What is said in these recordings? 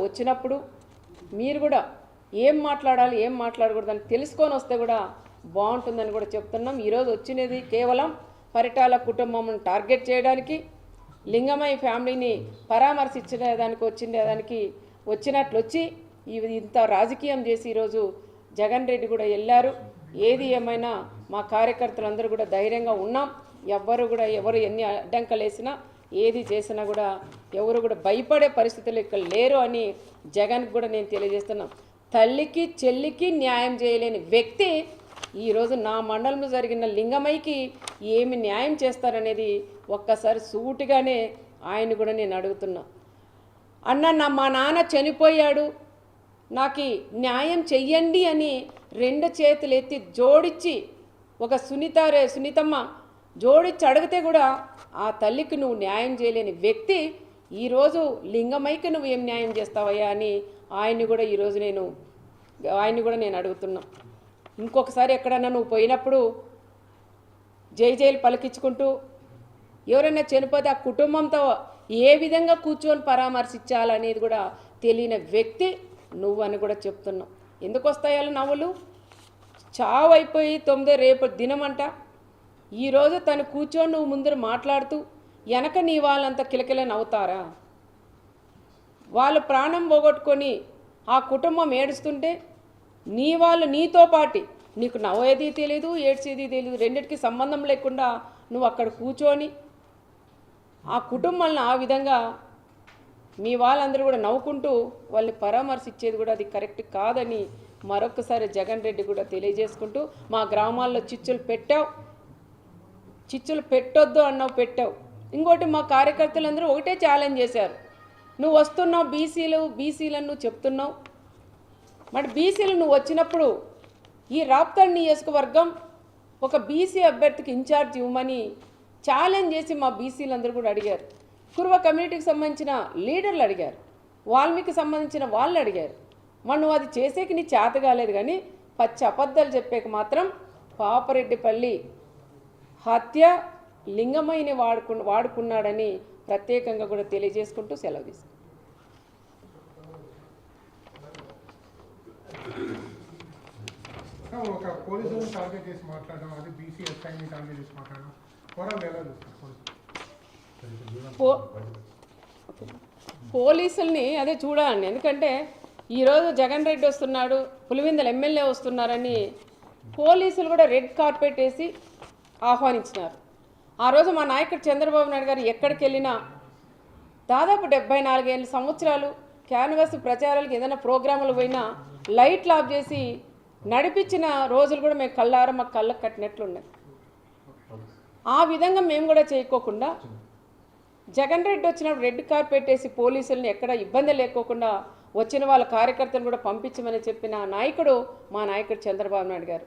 వచ్చినప్పుడు మీరు కూడా ఏం మాట్లాడాలి ఏం మాట్లాడకూడదని తెలుసుకొని వస్తే కూడా బాగుంటుందని కూడా చెప్తున్నాం. ఈరోజు వచ్చినది కేవలం పరిటాల కుటుంబం టార్గెట్ చేయడానికి, లింగమయ్య ఫ్యామిలీని పరామర్శించడానికి వచ్చినట్లు వచ్చి ఇంత రాజకీయం చేసి ఈరోజు జగన్ రెడ్డి కూడా వెళ్ళారు. ఏది ఏమైనా మా కార్యకర్తలందరూ కూడా ధైర్యంగా ఉన్నాం. ఎవరు ఎన్ని అడ్డంకలు వేసినా ఏది చేసినా కూడా ఎవరు కూడా భయపడే పరిస్థితులు ఇక్కడ లేరు అని జగన్కి కూడా నేను తెలియజేస్తున్నాను. తల్లికి చెల్లికి న్యాయం చేయలేని వ్యక్తి ఈరోజు నా మండలంలో జరిగిన లింగమయ్యకి ఏమి న్యాయం చేస్తారనేది ఒక్కసారి సూటిగానే ఆయన కూడా నేను అడుగుతున్నా. అన్న మా నాన్న చనిపోయాడు, నాకు న్యాయం చెయ్యండి అని 2 చేతులు ఎత్తి జోడించి ఒక సునీతమ్మ జోడించి అడిగితే కూడా ఆ తల్లికి నువ్వు న్యాయం చేయలేని వ్యక్తి ఈరోజు లింగమయ్యకి నువ్వు ఏం న్యాయం చేస్తావయ్యా అని ఆయన్ని కూడా నేను అడుగుతున్నా. ఇంకొకసారి ఎక్కడన్నా నువ్వు పోయినప్పుడు జైలు పలికించుకుంటూ ఎవరైనా చనిపోతే ఆ కుటుంబంతో ఏ విధంగా కూర్చొని పరామర్శించాలనేది కూడా తెలియని వ్యక్తి నువ్వు అని కూడా చెప్తున్నావు. ఎందుకు వస్తాయాలు నవ్వులు? చావు అయిపోయి 9 రేపు దినమంట. ఈరోజు తను కూర్చొని నువ్వు ముందర మాట్లాడుతూ వెనక నీ వాళ్ళంతా కిలకిల నవ్వుతారా? వాళ్ళు ప్రాణం పోగొట్టుకొని ఆ కుటుంబం ఏడుస్తుంటే నీ వాళ్ళు నీతో పాటి నీకు నవ్వేది తెలియదు, ఏడ్చేది తెలియదు, రెండింటికి సంబంధం లేకుండా నువ్వు అక్కడ కూర్చొని ఆ కుటుంబాలను ఆ విధంగా మీ వాళ్ళందరూ కూడా నవ్వుకుంటూ వాళ్ళని పరామర్శించేది కూడా అది కరెక్ట్ కాదని మరొకసారి జగన్ రెడ్డి కూడా తెలియజేసుకుంటూ, మా గ్రామాల్లో చిచ్చులు పెట్టొద్దు అన్నావు, పెట్టావు. ఇంకోటి మా కార్యకర్తలందరూ ఒకటే ఛాలెంజ్ చేశారు, నువ్వు వస్తున్నావు బీసీలను నువ్వు చెప్తున్నావు, మరి బీసీలు నువ్వు వచ్చినప్పుడు ఈ రాప్తాడు నియోజకవర్గం ఒక బీసీ అభ్యర్థికి ఇన్ఛార్జ్ ఇవ్వమని ఛాలెంజ్ చేసి మా బీసీలందరూ కూడా అడిగారు. కురువ కమ్యూనిటీకి సంబంధించిన లీడర్లు అడిగారు, వాల్మీకి సంబంధించిన వాళ్ళు అడిగారు. మరి నువ్వు అది చేసేకి నీ చేత కాలేదు, కానీ పచ్చి అబద్ధాలు చెప్పేక మాత్రం పాపరెడ్డిపల్లి హత్య లింగమయ్యని వాడుకున్నాడని ప్రత్యేకంగా కూడా తెలియజేసుకుంటూ సెలవు తీసుకున్నాను. ఒక పోలీసులను టార్గెట్ చేసి మాట్లాడడం, అది బీసీ ఎస్ఐని టార్గెట్ చేసి మాట్లాడడం ఎలా చూస్తారు? పోలీసుల్ని అదే చూడాలండి. ఎందుకంటే ఈరోజు జగన్ రెడ్డి వస్తున్నాడు, పులివెందుల ఎమ్మెల్యే వస్తున్నారని పోలీసులు కూడా రెడ్ కార్పెట్ వేసి ఆహ్వానించినారు. ఆ రోజు మా నాయకుడు చంద్రబాబు నాయుడు గారు ఎక్కడికి వెళ్ళినా దాదాపు 74 సంవత్సరాలు క్యాన్వాస్ ప్రచారాలకు ఏదైనా ప్రోగ్రాములు పోయినా లైట్లు ఆఫ్ చేసి నడిపించిన రోజులు కూడా మేము కళ్ళారా మాకు కళ్ళకు కట్టినట్లున్నాయి. ఆ విధంగా మేము కూడా చేయకోకుండా జగన్ రెడ్డి వచ్చినప్పుడు రెడ్ కార్పెట్ వేసి పోలీసుల్ని ఎక్కడ ఇబ్బంది లేకోకుండా వచ్చిన వాళ్ళ కార్యకర్తలు కూడా పంపించమని చెప్పిన నాయకుడు మా నాయకుడు చంద్రబాబు నాయుడు గారు.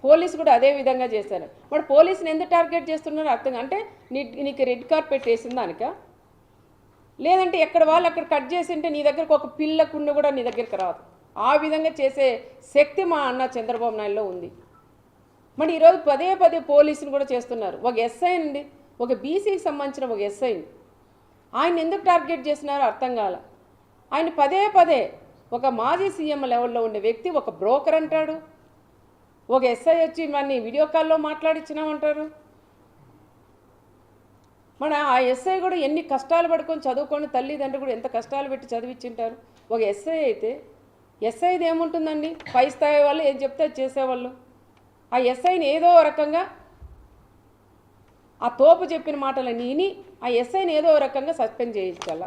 పోలీసు కూడా అదే విధంగా చేశారు. మరి పోలీసుని ఎందుకు టార్గెట్ చేస్తున్నారు అర్థం? అంటే నీకు రెడ్ కార్పెట్ వేసిన దానిక, లేదంటే ఎక్కడ వాళ్ళు అక్కడ కట్ చేసింటే నీ దగ్గరకు ఒక పిల్లకుండా కూడా నీ దగ్గరికి రాదు. ఆ విధంగా చేసే శక్తి మా అన్న చంద్రబాబు నాయుడులో ఉంది. మరి ఈరోజు పదే పోలీసుని కూడా చేస్తున్నారు. ఒక ఎస్ఐ అండి, ఒక బీసీకి సంబంధించిన ఒక ఎస్ఐని ఆయన ఎందుకు టార్గెట్ చేస్తున్నారో అర్థం కాల. ఆయన పదే ఒక మాజీ సీఎం లెవెల్లో ఉండే వ్యక్తి ఒక బ్రోకర్ అంటాడు, ఒక ఎస్ఐ వచ్చి మన వీడియో కాల్లో మాట్లాడించినామంటారు. మన ఆ ఎస్ఐ కూడా ఎన్ని కష్టాలు పడుకొని చదువుకొని తల్లిదండ్రులు కూడా ఎంత కష్టాలు పెట్టి చదివించింటారు. ఒక ఎస్ఐ అయితే ఎస్ఐది ఏముంటుందండి, పై స్థాయి వాళ్ళు ఏం చెప్తే చేసేవాళ్ళు. ఆ ఎస్ఐని ఏదో రకంగా ఆ తోపు చెప్పిన మాటలని విని ఆ ఎస్ఐని ఏదో రకంగా సస్పెండ్ చేయించాల.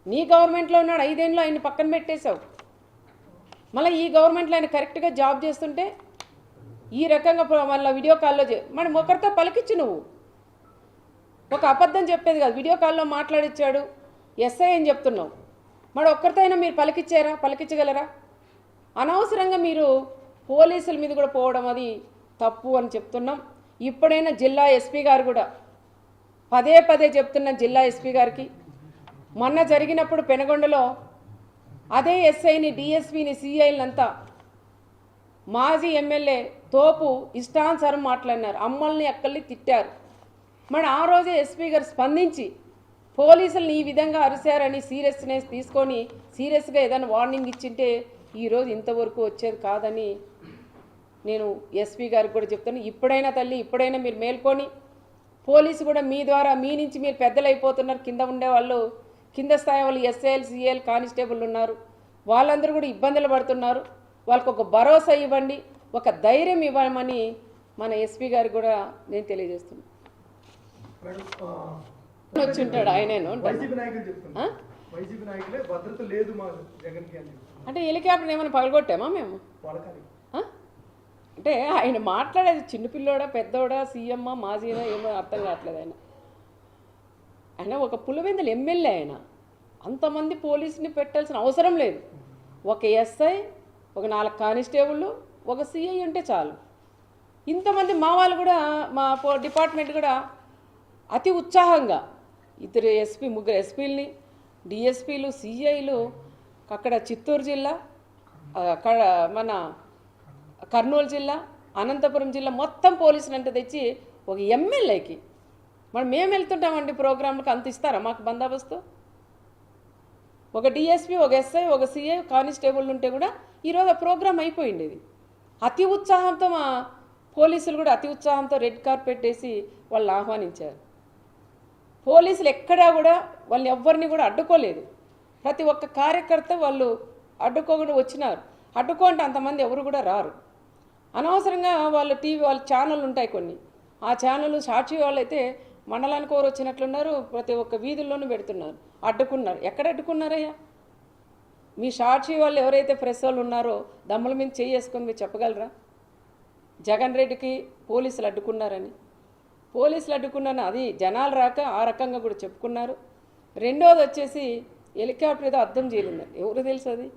నీ గవర్నమెంట్లో ఉన్నాడు, 5 ఏళ్ళు ఆయన్ని పక్కన పెట్టేశావు. మళ్ళీ ఈ గవర్నమెంట్లో ఆయన కరెక్ట్గా జాబ్ చేస్తుంటే ఈ రకంగా మళ్ళీ వీడియో కాల్లో మరి ఒకరితో పలికిచ్చు. నువ్వు ఒక అబద్ధం చెప్పేది కాదు, వీడియో కాల్లో మాట్లాడిచ్చాడు ఎస్ఐ అని చెప్తున్నావు. మరి ఒక్కరితో అయినా మీరు పలికించగలరా? అనవసరంగా మీరు పోలీసుల మీద కూడా పోవడం అది తప్పు అని చెప్తున్నాం. ఇప్పుడైనా జిల్లా ఎస్పీ గారు కూడా పదే చెప్తున్న జిల్లా ఎస్పీ గారికి, మొన్న జరిగినప్పుడు పెనగొండలో అదే ఎస్ఐని డిఎస్పీని సిఐలంతా మాజీ ఎమ్మెల్యే తోపు ఇష్టానుసారం మాట్లాడినారు, అమ్మల్ని అక్కల్ని తిట్టారు. మరి ఆ రోజే ఎస్పీ గారు స్పందించి పోలీసులు ఈ విధంగా అరిశారని సీరియస్నెస్ తీసుకొని సీరియస్గా ఏదైనా వార్నింగ్ ఇచ్చింటే ఈరోజు ఇంతవరకు వచ్చేది కాదని నేను ఎస్పీ గారికి కూడా చెప్తాను. ఇప్పుడైనా తల్లి, ఇప్పుడైనా మీరు మేల్కొని పోలీసు కూడా మీ ద్వారా మీ నుంచి మీరు పెద్దలు అయిపోతున్నారు. కింద ఉండేవాళ్ళు, కింద స్థాయి వాళ్ళు ఎస్ఐఎల్ సిఐఎల్ కానిస్టేబుల్ ఉన్నారు, వాళ్ళందరూ కూడా ఇబ్బందులు పడుతున్నారు. వాళ్ళకు ఒక భరోసా ఇవ్వండి, ఒక ధైర్యం ఇవ్వమని మన ఎస్పీ గారికి కూడా నేను తెలియజేస్తున్నాను. వచ్చి ఉంటాడు ఆయనేను వైసీపీ నాయకులు చెప్తున్నారు, వైసీపీ నాయకులే భద్రత లేదు మా జగన్కి అని చెప్తున్నారు. అంటే హెలికాప్టర్ ఏమైనా పగలగొట్టామా మేము? వాళ్ళకని అంటే ఆయన మాట్లాడేది చిన్నపిల్లోడా పెద్దోడా సీఎమ్మా మాజీనా ఏమో అర్థం కావట్లేదు. ఆయన ఒక పులివెందుల ఎమ్మెల్యే, ఆయన అంతమంది పోలీసుని పెట్టాల్సిన అవసరం లేదు. ఒక ఎస్ఐ, ఒక 4 కానిస్టేబుళ్ళు, ఒక సిఐ ఉంటే చాలు. ఇంతమంది మా వాళ్ళు కూడా, మా డిపార్ట్మెంట్ కూడా అతి ఉత్సాహంగా 2 ఎస్పీ 3 ఎస్పీలని, డిఎస్పీలు, సిఐలు, అక్కడ చిత్తూరు జిల్లా, అక్కడ మన కర్నూలు జిల్లా, అనంతపురం జిల్లా మొత్తం పోలీసులు అంటే తెచ్చి ఒక ఎమ్మెల్యేకి మనం మేము వెళ్తుంటామండి ప్రోగ్రాంలకు, అంత ఇస్తారా మాకు బందోబస్తు? ఒక డిఎస్పీ, ఒక ఎస్ఐ, ఒక సిఐ, కానిస్టేబుల్ ఉంటే కూడా ఈరోజు ఆ ప్రోగ్రాం అయిపోయింది. ఇది అతి ఉత్సాహంతో మా పోలీసులు కూడా అతి ఉత్సాహంతో రెడ్ కార్పెట్ వేసి వాళ్ళని ఆహ్వానించారు. పోలీసులు ఎక్కడా కూడా వాళ్ళని ఎవ్వరిని కూడా అడ్డుకోలేదు. ప్రతి ఒక్క కార్యకర్త వాళ్ళు అడ్డుకోకుండా వచ్చినారు. అడ్డుకోంటే అంతమంది ఎవరు కూడా రారు. అనవసరంగా వాళ్ళ టీవీ, వాళ్ళ ఛానళ్ళు ఉంటాయి కొన్ని, ఆ ఛానళ్ళు సాక్షి వాళ్ళైతే మండలానికి ఎవరు వచ్చినట్లున్నారు, ప్రతి ఒక్క వీధుల్లోనూ పెడుతున్నారు. అడ్డుకున్నారు. ఎక్కడ అడ్డుకున్నారయ్యా? మీ సాక్షి వాళ్ళు ఎవరైతే ప్రెస్ వాళ్ళు ఉన్నారో దమ్ముల మీద చేసుకొని మీరు చెప్పగలరా జగన్ రెడ్డికి పోలీసులు అడ్డుకున్నారని? పోలీసులు అడ్డుకున్నారని అది జనాలు రాక ఆ రకంగా కూడా చెప్పుకున్నారు. రెండోది వచ్చేసి హెలికాప్టర్ ఏదో అర్థం చేయలేదు, ఎవరు తెలుసు అది?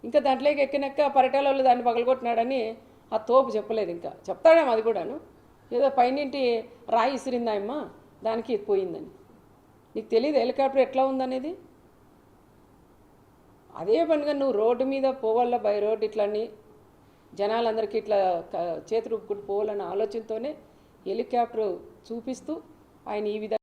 ఇంకా దాంట్లోకి ఎక్కినాక పరిటాల వాళ్ళు దాన్ని పగలగొట్టినాడని ఆ తోపు చెప్పలేదు. ఇంకా చెప్తాడేమో అది కూడాను, ఏదో పైనింటి రాయి ఇసిరిందాయమ్మా దానికి పోయిందని. నీకు తెలియదు హెలికాప్టర్ ఎట్లా ఉందనేది? అదే పనిగా నువ్వు రోడ్డు మీద పోవాల, బై రోడ్ ఇట్లని జనాలందరికీ ఇట్లా చేతులు పోవాలన్న ఆలోచనతోనే హెలికాప్టర్ చూపిస్తూ ఆయన ఈ విధంగా